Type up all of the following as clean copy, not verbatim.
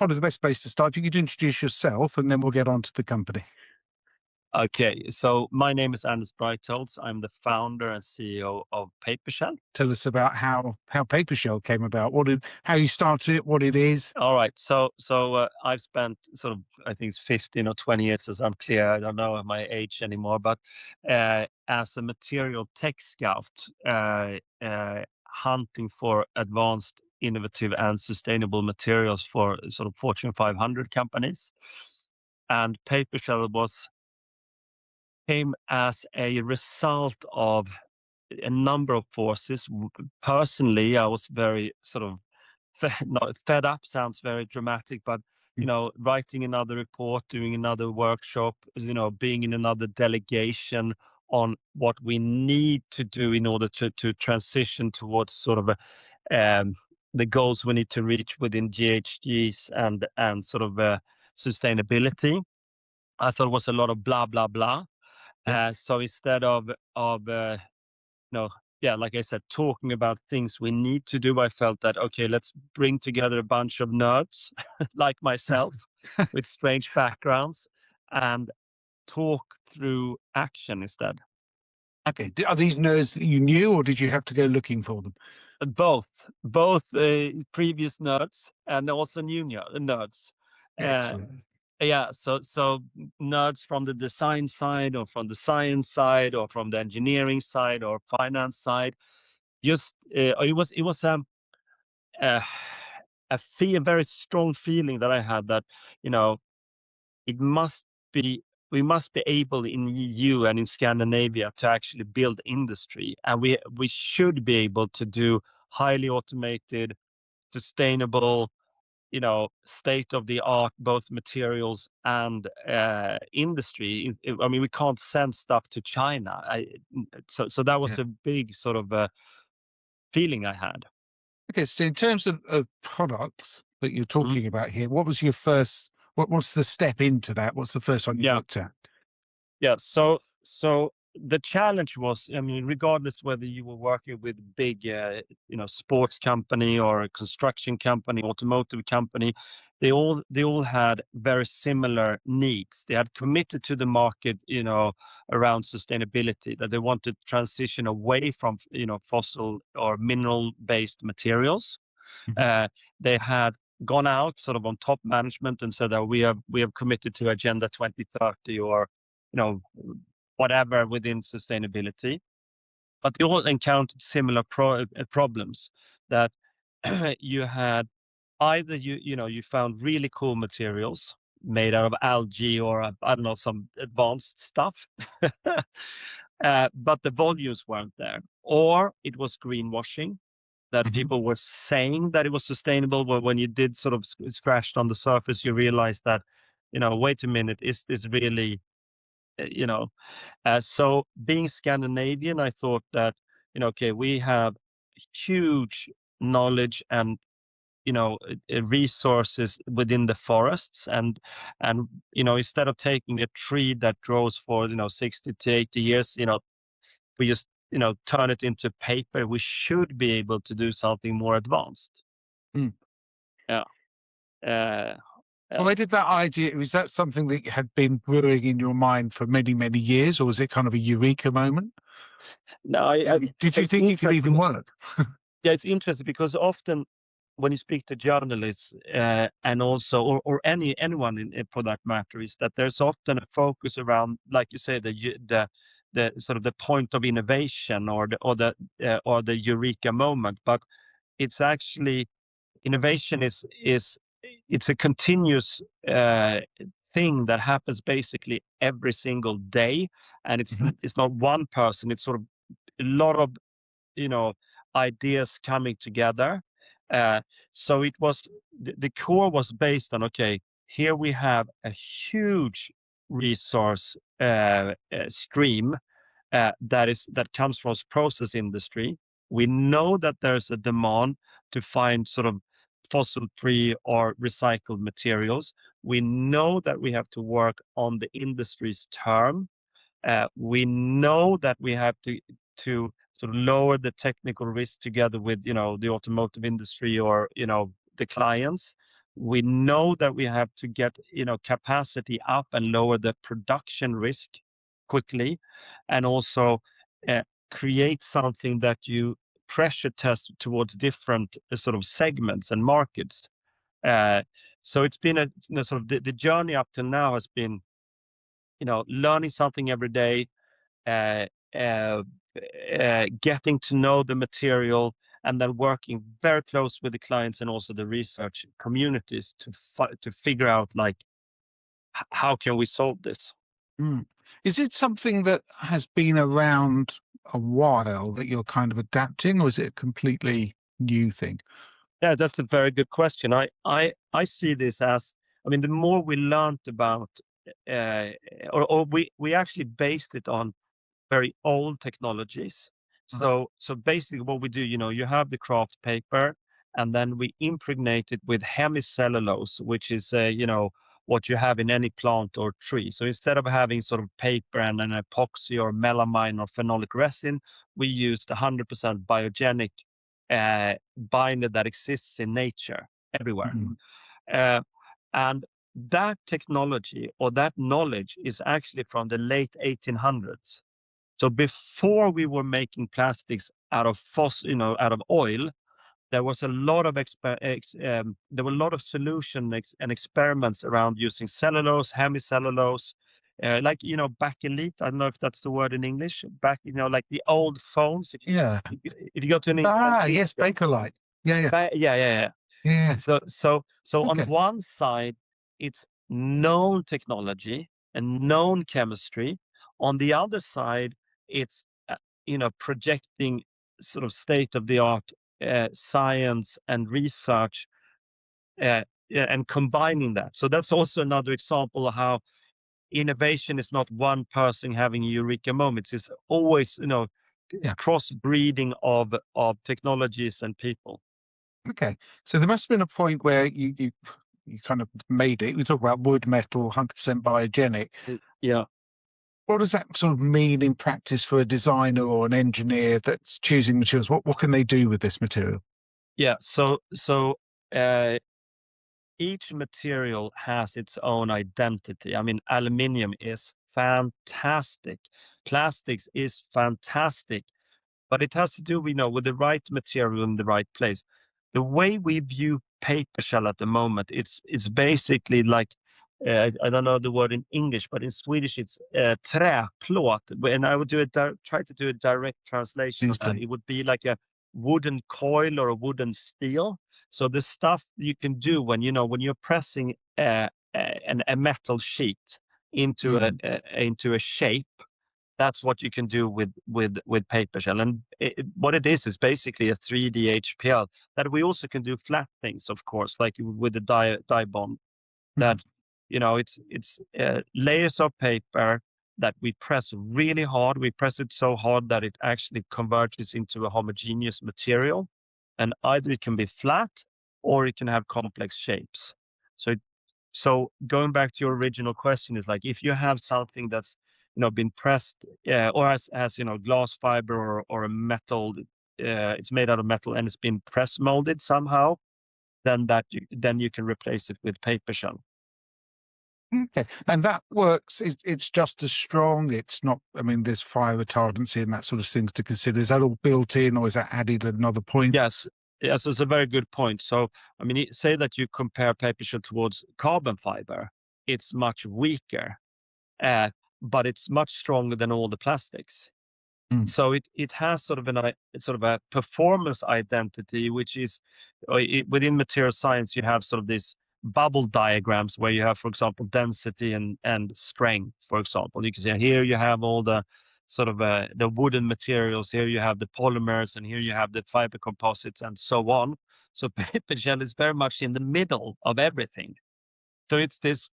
probably the best place to start. If you could introduce yourself, and then we'll get on to the company. Okay, so my name is Breitholtz. I'm the founder and CEO of PaperShell. Tell us about how PaperShell came about, how you started it, what it is. All right, I've spent sort of, I think it's 15 or 20 years, as I'm clear. I don't know my age anymore, but as a material tech scout, hunting for advanced, innovative, and sustainable materials for sort of Fortune 500 companies. And PaperShell came as a result of a number of forces. Personally, I was very sort of fed up sounds very dramatic, but writing another report, doing another workshop, being in another delegation on what we need to do in order to transition towards sort of the goals we need to reach within GHGs and sort of sustainability. I thought it was a lot of blah blah blah. Yeah. So instead of like I said, talking about things we need to do, I felt that, okay, let's bring together a bunch of nerds like myself with strange backgrounds and talk through action instead. Okay. Are these nerds that you knew, or did you have to go looking for them? Both previous nerds and also new nerds. Excellent. Yeah, so nerds from the design side or from the science side or from the engineering side or finance side. Just it was a a very strong feeling that I had that it must be we must be able in EU and in Scandinavia to actually build industry, and we should be able to do highly automated, sustainable, state of the art, both materials and industry. I mean, we can't send stuff to China. So that was Yeah. a big sort of feeling I had. Okay. So in terms of products that you're Mhm. talking about here, what was your first? What's the step into that? What's the first one you Yeah. looked at? Yeah. So the challenge was, I mean, regardless whether you were working with big, sports company or a construction company, automotive company, they all had very similar needs. They had committed to the market, around sustainability, that they wanted to transition away from, fossil or mineral-based materials. Mhm. Uh, they had gone out sort of on top management and said that we have committed to Agenda 2030 or you know whatever within sustainability, but they all encountered similar problems that you had either you found really cool materials made out of algae or I don't know, some advanced stuff, but the volumes weren't there, or it was greenwashing, that Mhm. people were saying that it was sustainable, but when you did sort of scratched on the surface, you realized that, wait a minute, is this really, so being Scandinavian, I thought that, okay, we have huge knowledge and, resources within the forests, and instead of taking a tree that grows for 60 to 80 years, we just turn it into paper. We should be able to do something more advanced. Mm. Yeah. uh, Well, yeah. where did that idea? Was that something that had been brewing in your mind for many, many years, or was it kind of a eureka moment? No, Did you it's think it could even interesting. work? Yeah, it's interesting because often when you speak to journalists, and also or anyone for that matter, is that there's often a focus around, like you say, the sort of the point of innovation or the eureka moment, but it's actually innovation is it's a continuous thing that happens basically every single day, and Mhm. it's not one person. It's sort of a lot of you know ideas coming together. uh, so it was the core was based on, okay, here we have a huge resource stream that comes from process industry. We know that there's a demand to find sort of fossil-free or recycled materials. We know that we have to work on the industry's term. We know that we have to sort of lower the technical risk together with the automotive industry or the clients. We know that we have to get, capacity up and lower the production risk quickly, and also create something that you pressure test towards different sort of segments and markets. So it's been sort of the journey up to now has been, learning something every day, uh, uh, getting to know the material, and then working very close with the clients and also the research communities to figure out, like, how can we solve this. Mm. Is it something that has been around a while that you're kind of adapting, or is it a completely new thing? Yeah, that's a very good question. I see this as, I mean, the more we learned about, uh, or we actually based it on very old technologies. Mm. So basically what we do, you have the Kraft paper, and then we impregnate it with hemicellulose, which is, what you have in any plant or tree. So instead of having sort of paper and an epoxy or melamine or phenolic resin, we used 100% biogenic binder that exists in nature everywhere. Mm. Uh, and that technology or that knowledge is actually from the late 1800s. So before we were making plastics out of out of oil, there was a lot of there were a lot of and experiments around using cellulose, hemicellulose, like, bakelite. I don't know if that's the word in English. Like the old phones. Yeah. If you go to an Yes, Bakelite. Yeah, yeah, yeah, yeah, yeah. yeah. So on Okay. one side, it's known technology and known chemistry. On the other side, it's projecting sort of state of the art science and research, yeah, and combining that. So that's also another example of how innovation is not one person having a eureka moment. It's always, Yeah. crossbreeding of technologies and people. Okay. So there must have been a point where you kind of made it. We talk about wood, metal, 100% biogenic. Yeah. What does that sort of mean in practice for a designer or an engineer that's choosing materials? What can they do with this material? Yeah. So uh, each material has its own identity. I mean, aluminium is fantastic. Plastics is fantastic, but it has to do, with the right material in the right place. The way we view PaperShell at the moment, it's basically like, I don't know the word in English, but in Swedish it's träplåt. And I would try to do a direct translation of that. Instant. It would be like a wooden coil or a wooden steel. So the stuff you can do when you're pressing a metal sheet into Mm. into a shape, that's what you can do with PaperShell. And what it is basically a 3D HPL that we also can do flat things, of course, like with the die bond. Mm. That it's layers of paper that we press really hard. We press it so hard that it actually converges into a homogeneous material, and either it can be flat or it can have complex shapes. So going back to your original question, is like, if you have something that's been pressed, or has glass fiber or a metal, it's made out of metal and it's been press molded somehow, then you can replace it with PaperShell. Okay. And that works. It's just as strong. It's not, I mean, there's fire retardancy and that sort of things to consider. Is that all built in, or is that added at another point? Yes, yes, it's a very good point. So I mean, say that you compare PaperShell towards carbon fiber, it's much weaker, uh, but it's much stronger than all the plastics. Mm. So it has sort of a performance identity, which is, within material science, you have sort of this bubble diagrams where you have, for example, density and strength. For example, you can see here you have all the sort of the wooden materials. Here you have the polymers, and here you have the fiber composites, and so on. So PaperShell is very much in the middle of everything. So it's this,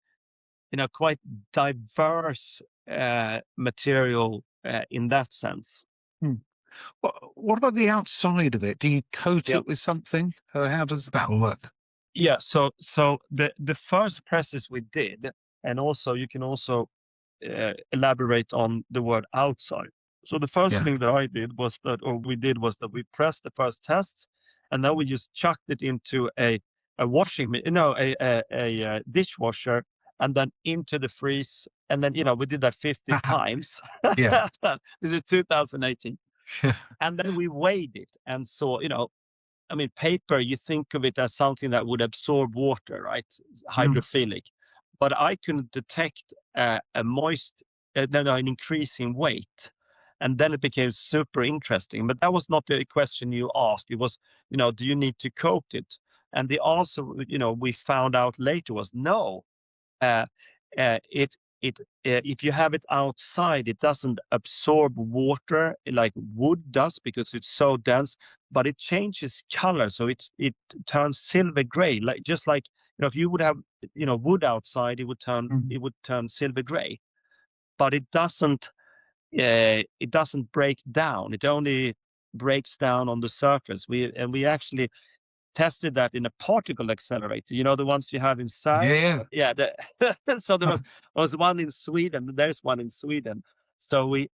quite diverse material in that sense. Mm. What about the outside of it? Do you coat Yeah. it with something? How does that work? Yeah. So the first presses we did, and also you can also elaborate on the word outside. So the first Yeah. thing that I did was that, or we did, was that we pressed the first tests, and then we just chucked it into a a dishwasher, and then into the freeze, and then we did that 50 times. Yeah. This is 2018, and then we weighed it and saw, I mean, paper, you think of it as something that would absorb water, right? Hydrophilic. But I couldn't detect an increase in weight. And then it became super interesting. But that was not the question you asked. It was, do you need to coat it? And the answer, we found out later was no. Uh, it if you have it outside, it doesn't absorb water like wood does because it's so dense, but it changes color, so it turns silver gray, like just like if you would have wood outside, it would turn silver gray, but it doesn't break down. It only breaks down on the surface. We actually tested that in a particle accelerator, the ones you have inside. Yeah. So there was one in Sweden. There's one in Sweden. So we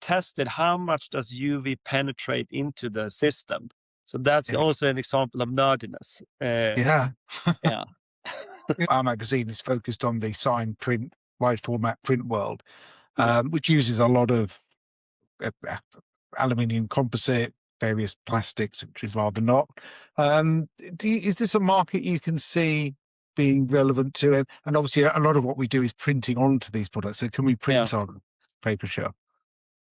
tested how much does UV penetrate into the system. So that's also an example of nerdiness. Yeah. Yeah. Our magazine is focused on the sign print, wide format print world, which uses a lot of aluminium composite, various plastics, which is rather not. Is this a market you can see being relevant to it? And obviously, a lot of what we do is printing onto these products. So, can we print on PaperShell?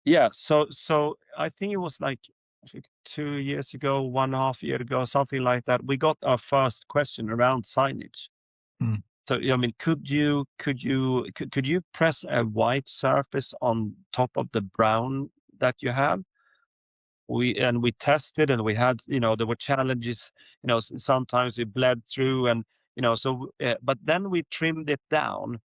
Yeah. So I think it was like 2 years ago, 1.5 years ago, something like that. We got our first question around signage. So I mean, could you press a white surface on top of the brown that you have? We tested, and we had, there were challenges, sometimes it bled through, and but then we trimmed it down,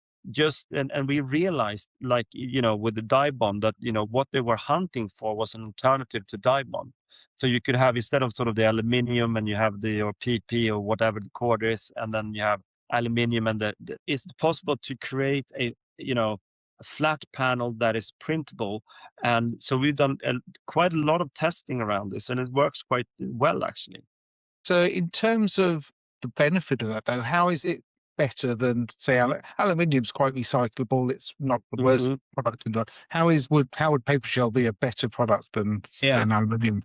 and we realized, like, with the dye bond, that what they were hunting for was an alternative to dye bond. So you could have, instead of sort of the aluminium, and you have your PP or whatever the cord is, and then you have aluminium, and it's possible to create a flat panel that is printable. And so we've done quite a lot of testing around this, and it works quite well, actually. So, in terms of the benefit of that, though, how is it better than, say, aluminium's quite recyclable? It's not the worst product in the world. How would PaperShell be a better product than aluminium?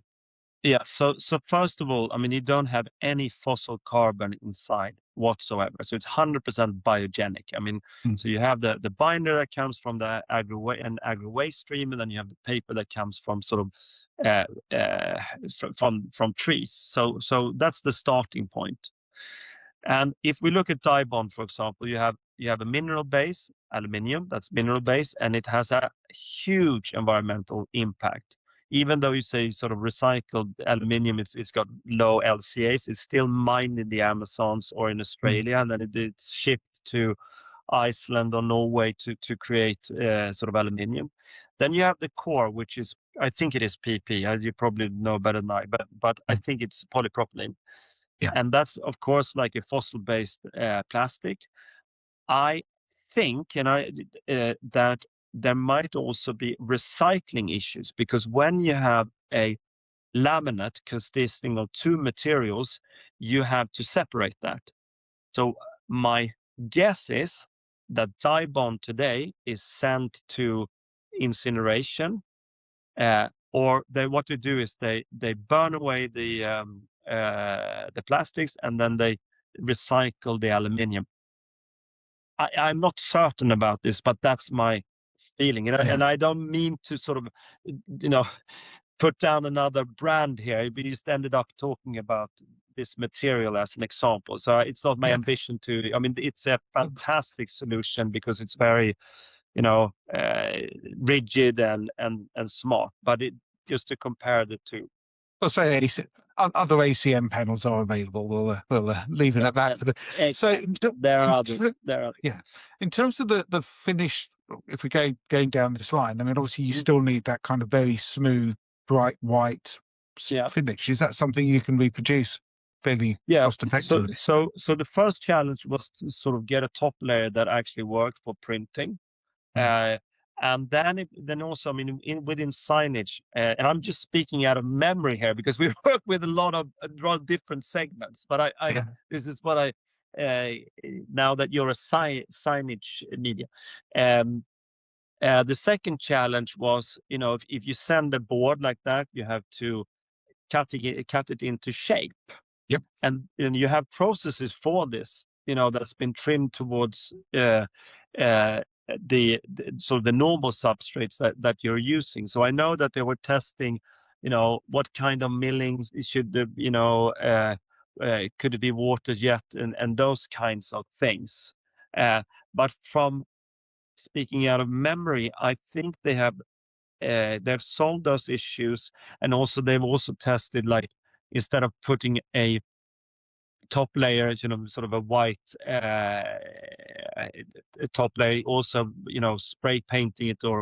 Yeah. So first of all, I mean, you don't have any fossil carbon inside whatsoever. So it's 100% biogenic. I mean, so you have the binder that comes from the agri waste stream, and then you have the paper that comes from sort of from trees. So that's the starting point. And if we look at dye bond, for example, you have a mineral base, aluminium, that's mineral base, and it has a huge environmental impact. Even though you say sort of recycled aluminium, it's got low LCAs, it's still mined in the Amazons or in Australia, and then it's shipped to Iceland or Norway to create sort of aluminium. Then you have the core, which is, I think it is PP. You probably know better than I, but I think it's polypropylene. Yeah. And that's, of course, like a fossil-based plastic. I think, that there might also be recycling issues, because when you have a laminate consisting of two materials, you have to separate that. So my guess is that dye bond today is sent to incineration, or what they do is they burn away the plastics, and then they recycle the aluminium. I'm not certain about this, but that's my feeling, and I don't mean to sort of put down another brand here. We just ended up talking about this material as an example, so it's not my ambition to. I mean, it's a fantastic solution because it's very rigid and smart, but just to compare the two. I'll say other ACM panels are available. We'll leave it at that. So there are others. Yeah, in terms of the finish, if we go going down this line, I mean, obviously you still need that kind of very smooth, bright white finish. Is that something you can reproduce fairly cost effectively? So the first challenge was to sort of get a top layer that actually worked for printing. And then also, I mean, within signage, and I'm just speaking out of memory here because we work with a lot of different segments. But Yeah. this is what now that you're a signage media. Um, the second challenge was, if you send a board like that, you have to cut it into shape. Yep. And you have processes for this, that's been trimmed towards the sort of the normal substrates that you're using. So I know that they were testing, what kind of milling should the, could it be water jet and those kinds of things. But from speaking out of memory, I think they've solved those issues, and also they've also tested, like, instead of putting a top layer, sort of a white top layer, also, spray painting it, or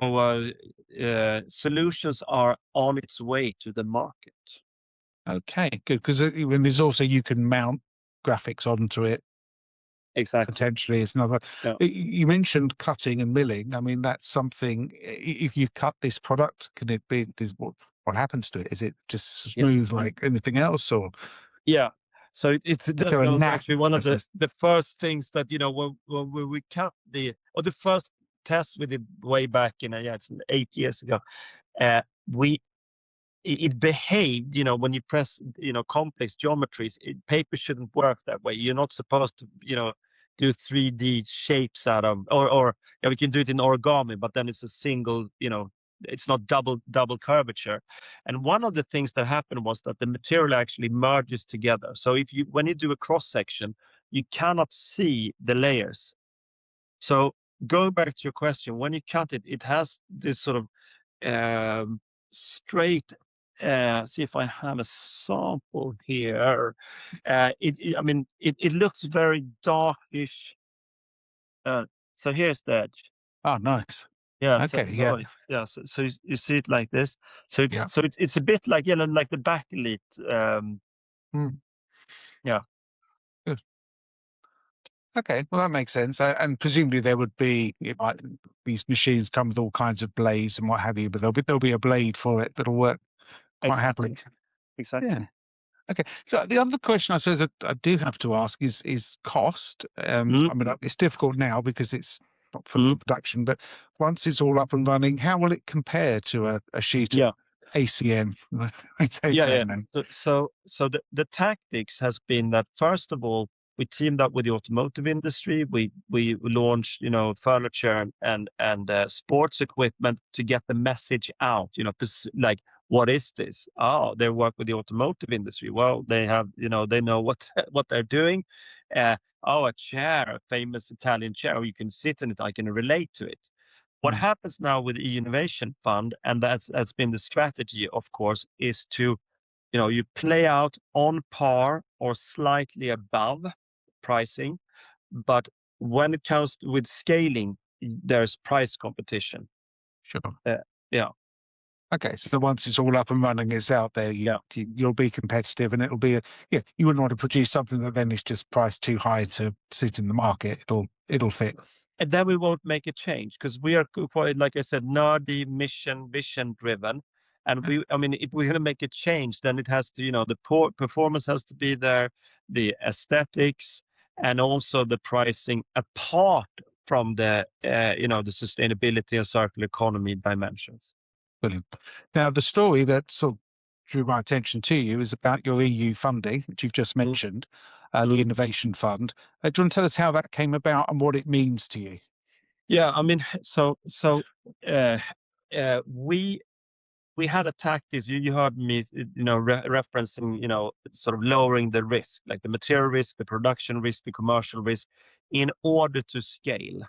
solutions are on its way to the market. Okay, good. Because when there's also, you can mount graphics onto it. Exactly. Potentially, it's another. Yeah. You mentioned cutting and milling. I mean, that's something. If you cut this product, can it be? What happens to it? Is it just smooth like anything else, or Yeah. So is that there a was knack? actually one of I suppose? the first things that, when we cut the first test we did way back in, it's 8 years ago. We it behaved, when you press, complex geometries. Paper shouldn't work that way. You're not supposed to, do 3D shapes out of, or we can do it in origami, but then it's a single, it's not double curvature. And one of the things that happened was that the material actually merges together. So when you do a cross section, you cannot see the layers. So going back to your question, when you cut it, it has this sort of straight. See if I have a sample here. I mean, it looks very darkish. So here's the edge. Oh, nice. Yeah. Okay. Yeah. So you see it like this. So Yeah. it's a bit like, like the backlit. Mm, Yeah. good. Okay. Well, that makes sense. And presumably there would be, these machines come with all kinds of blades and what have you, but there'll be a blade for it that'll work quite happily. Exactly. Yeah. Okay. So the other question I suppose that I do have to ask is cost. I mean, it's difficult now because it's not full production, but once it's all up and running, how will it compare to a sheet of ACM? I take that then. So the tactics has been that, first of all, we teamed up with the automotive industry. We launched, furniture and sports equipment to get the message out. Like, what is this? Oh, they work with the automotive industry. Well, they have, they know what what they're doing. A chair, a famous Italian chair, you can sit in it. I can relate to it. What happens now with the Innovation Fund, and that's been the strategy, of course, is to, you play out on par or slightly above pricing, but when it comes with scaling, there's price competition. Sure. Yeah. Okay, so once it's all up and running, it's out there. You'll be competitive, and it'll be you wouldn't want to produce something that then is just priced too high to sit in the market. It'll fit. And then we won't make a change because we are quite, like I said, nerdy, mission, vision driven. And I mean, if we're going to make a change, then it has to, the performance has to be there, the aesthetics, and also the pricing, apart from the, the sustainability and circular economy dimensions. Brilliant. Now, the story that sort of drew my attention to you is about your EU funding, which you've just mentioned, the Innovation Fund. Do you want to tell us how that came about and what it means to you? Yeah, I mean, uh, we had a tactics. You heard me, referencing, sort of lowering the risk, like the material risk, the production risk, the commercial risk, in order to scale.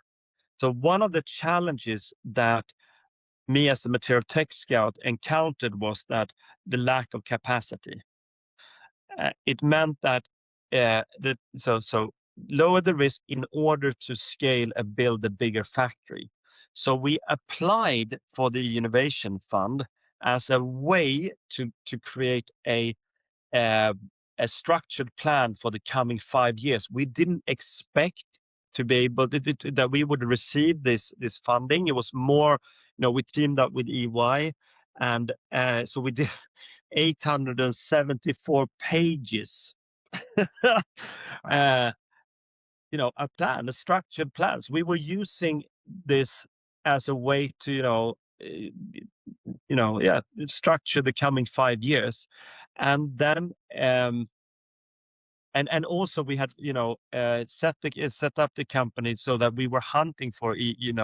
So one of the challenges that me as a material tech scout encountered was that the lack of capacity. It meant that so lower the risk in order to scale and build a bigger factory. So we applied for the Innovation Fund as a way to create uh, a structured plan for the coming 5 years. We didn't expect to be able that we would receive this funding. It was more, we teamed up with EY, and so we did 874 pages. Wow. A plan, a structured plans. We were using this as a way to, structure the coming 5 years. And then, and also we had, set up the company so that we were hunting for, EU,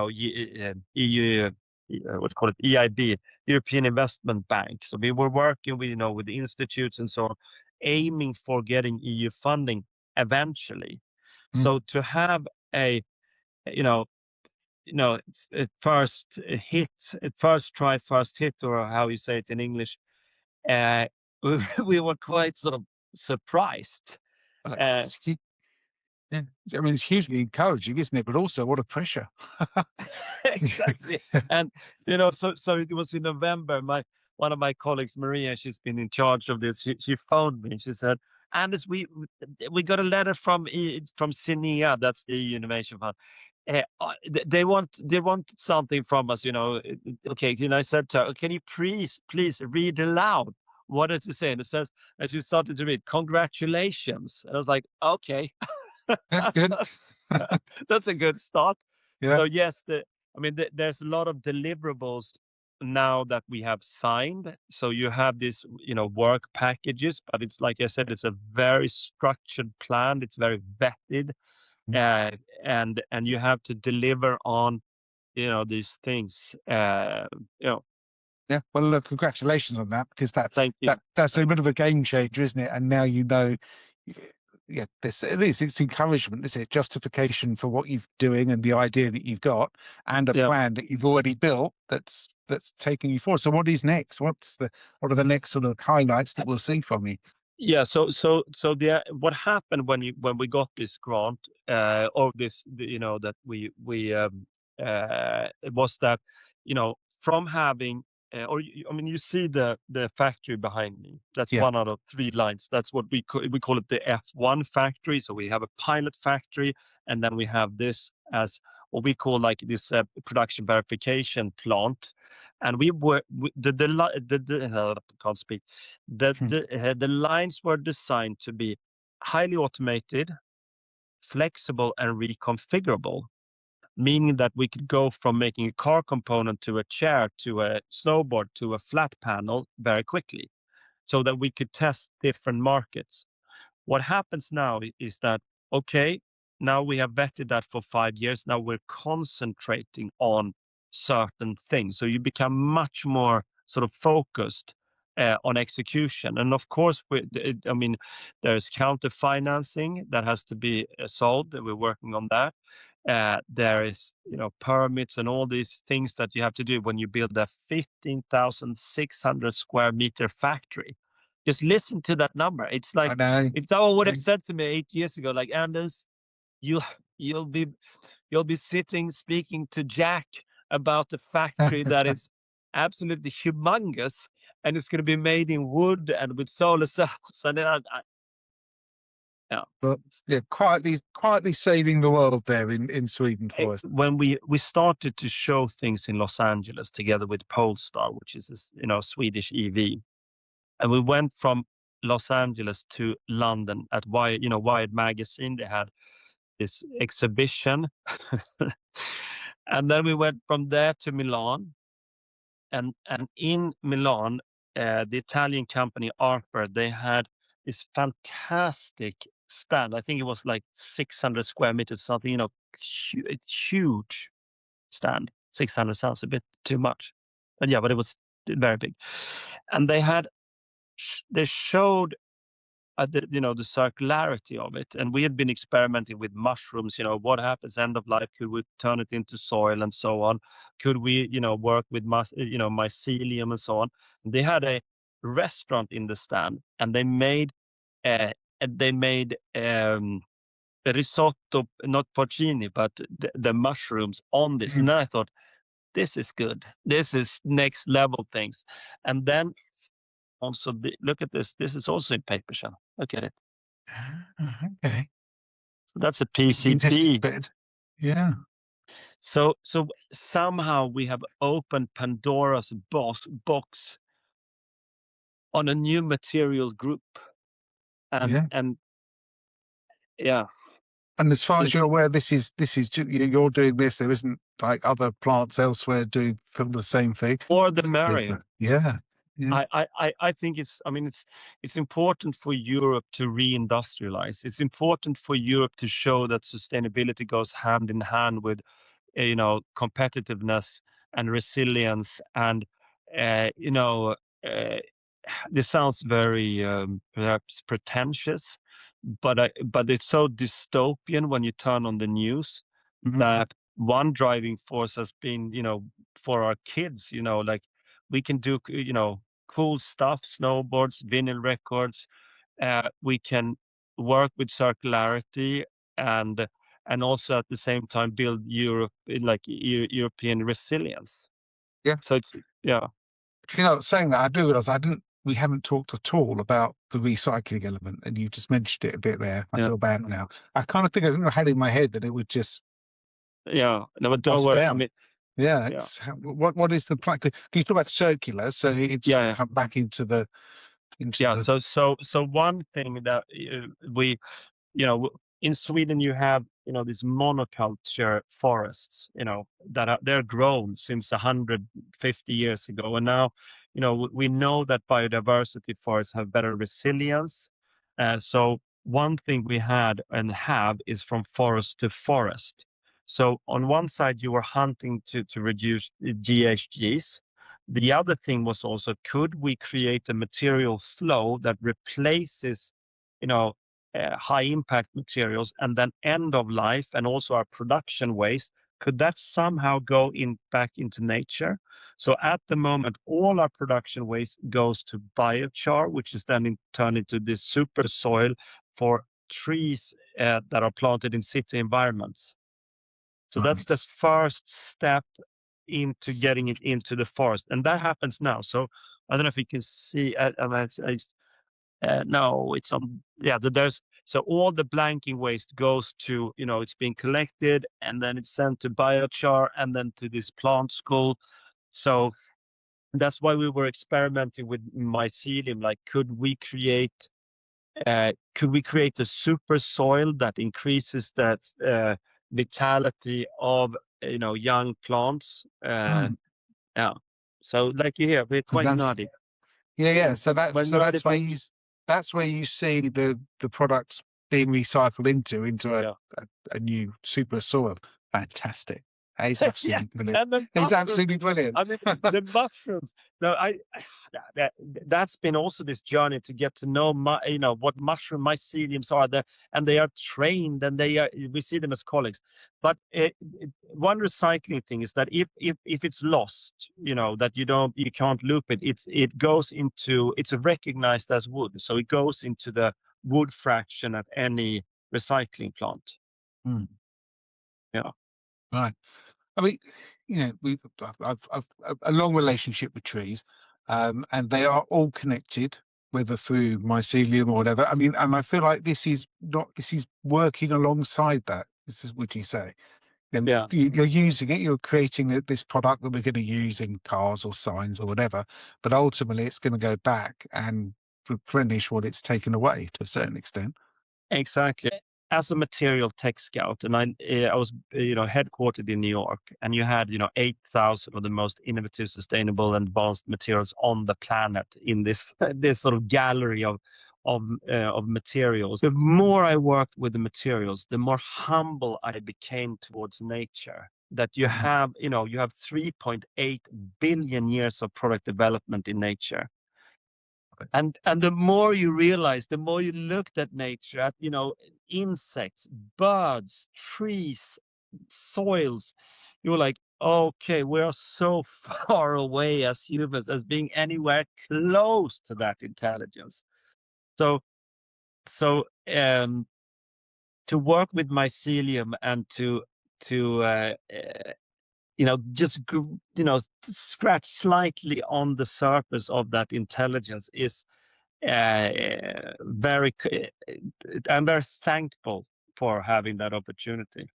what's called EIB, European Investment Bank. So we were working with, with the institutes and so on, aiming for getting EU funding eventually. So to have a, you know, first hit, first try, first hit, or how you say it in English, uh, we were quite sort of surprised. Well, Uh, yeah. I mean, it's hugely encouraging, isn't it? But also, what a pressure. exactly. And, so it was in November. One of my colleagues, Maria, she's been in charge of this. She phoned me. She said, Anders, we got a letter from CINEA, that's the EU Innovation Fund. They want something from us, Okay, and I said to her, can you please read aloud what does it say? And it says, and she started to read, congratulations. And I was like, okay. That's good. That's a good start. Yeah. So yes, there's a lot of deliverables now that we have signed. So you have this, work packages, but it's like I said, it's a very structured plan. It's very vetted, and you have to deliver on, these things. Yeah. Well, look, congratulations on that, because Thank you. that's a bit of a game changer, isn't it? And now yeah, it's encouragement, isn't it? Justification for what you're doing and the idea that you've got, and a Yeah. plan that you've already built that's taking you forward. So what is next? What are the next sort of highlights that we'll see from you? Yeah. What happened when we got this grant, or this, that it was that, from having, you see the factory behind me. That's Yeah. one out of 3 lines. That's what we call it, the F1 factory. So we have a pilot factory, and then we have this as what we call like this production verification plant. And we were can't speak. The lines were designed to be highly automated, flexible, and reconfigurable, meaning that we could go from making a car component to a chair to a snowboard to a flat panel very quickly, so that we could test different markets. What happens now is that, okay, now we have vetted that for 5 years. Now we're concentrating on certain things. So you become much more sort of focused on execution. And of course, there's counter financing that has to be solved. We're working on that. There is, permits and all these things that you have to do when you build a 15,600 square meter factory. Just listen to that number. It's like, I know. if someone would have said to me 8 years ago, like, Anders, you you'll be sitting speaking to Jack about a factory that is absolutely humongous, and it's going to be made in wood and with solar cells, and then yeah. But yeah, quietly saving the world there in Sweden for us. When we started to show things in Los Angeles together with Polestar, which is this, Swedish EV, and we went from Los Angeles to London at Wired magazine. They had this exhibition, and then we went from there to Milan, and in Milan, the Italian company Arper, they had this fantastic stand. I think it was like 600 square meters, something, huge stand. 600 sounds a bit too much, but yeah, but it was very big. And they showed the circularity of it, and we had been experimenting with mushrooms. What happens end of life? Could we turn it into soil and so on? Could we work with mycelium and so on? They had a restaurant in the stand, and they made uh, a risotto, not porcini, but the mushrooms on this. And then I thought, this is good. This is next level things. And then also, look at this. This is also in PaperShell. Look at it. Okay. So that's a Interesting PCB. bit. Yeah. So somehow we have opened Pandora's box on a new material group, and Yeah. yeah, And as far as it, you're aware, you're doing this. There isn't like other plants elsewhere doing the same thing. more the merrier. Yeah. Yeah. I think I mean, it's important for Europe to reindustrialize. It's important for Europe to show that sustainability goes hand in hand with, competitiveness and resilience. And, you know, uh, this sounds very, perhaps pretentious, but it's so dystopian when you turn on the news, Mhm. that one driving force has been, for our kids, like we can do, cool stuff, snowboards, vinyl records. We can work with circularity, and also at the same time build Europe, like European resilience. Yeah. So it's, yeah, Saying that, I do realize we haven't talked at all about the recycling element, and you just mentioned it a bit there. I yeah, feel bad now. I kind of think I had in my head that it would just yeah. No, but don't pass worry. I down. mean, Yeah. yeah, What is the plan? Can you talk about circular? So it's yeah, yeah. come back into the Yeah. So one thing that, we in Sweden, you have, these monoculture forests, they're grown since 150 years ago. And now, we know that biodiversity forests have better resilience. So one thing we had and have is from forest to forest. So on one side, you were hunting to reduce the GHGs. The other thing was also, could we create a material flow that replaces, you know, high impact materials, and then end of life and also our production waste, could that somehow go back into nature? So at the moment, all our production waste goes to biochar, which is then turned into this super soil for trees that are planted in city environments. So that's right. the first step into getting it into the forest, and that happens now. So I don't know if you can see. No, it's on. Yeah, there's so all the blanking waste goes to, it's being collected, and then it's sent to biochar, and then to this plant school. So that's why we were experimenting with mycelium. Like, could we create a super soil that increases that vitality of, young plants? Mm. Yeah. So like you hear, we're So quite nerdy. yeah. So We're nerdy, but that's where you see the products being recycled into yeah. a new super soil. Fantastic. It's Yeah, absolutely brilliant. and the It's mushrooms. absolutely brilliant. I mean, the mushrooms. No, that's been also this journey to get to know what mushroom myceliums are there, and they are trained, and we see them as colleagues. But one recycling thing is that if it's lost, that you can't loop it. It's recognized as wood, so it goes into the wood fraction at any recycling plant. Mm. Yeah, Right. I mean, I've a long relationship with trees, and they are all connected, whether through mycelium or whatever. I mean, and I feel like this is working alongside that. This is what you say. And yeah. you're using it, you're creating this product that we're going to use in cars or signs or whatever, but ultimately it's going to go back and replenish what it's taken away to a certain extent. Exactly. As a material tech scout, and I was, headquartered in New York, and you had, 8,000 of the most innovative, sustainable, and advanced materials on the planet in this this sort of gallery of materials. The more I worked with the materials, the more humble I became towards nature. That Right. you have 3.8 billion years of product development in nature. And the more you realize, the more you looked at nature, at insects, birds, trees, soils, you're like, okay, we are so far away as humans as being anywhere close to that intelligence. So so to work with mycelium, and to just scratch slightly on the surface of that intelligence is very I'm very thankful for having that opportunity.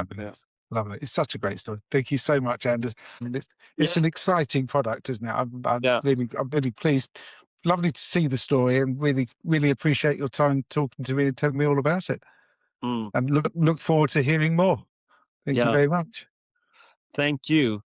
Fabulous. Lovely. It's such a great story. Thank you so much, Anders. I mean, it's Yeah. an exciting product, isn't it? I'm Yeah. really pleased. Lovely to see the story, and really appreciate your time talking to me and telling me all about it. Mm. And look forward to hearing more. Thank you Yeah. very much. Thank you.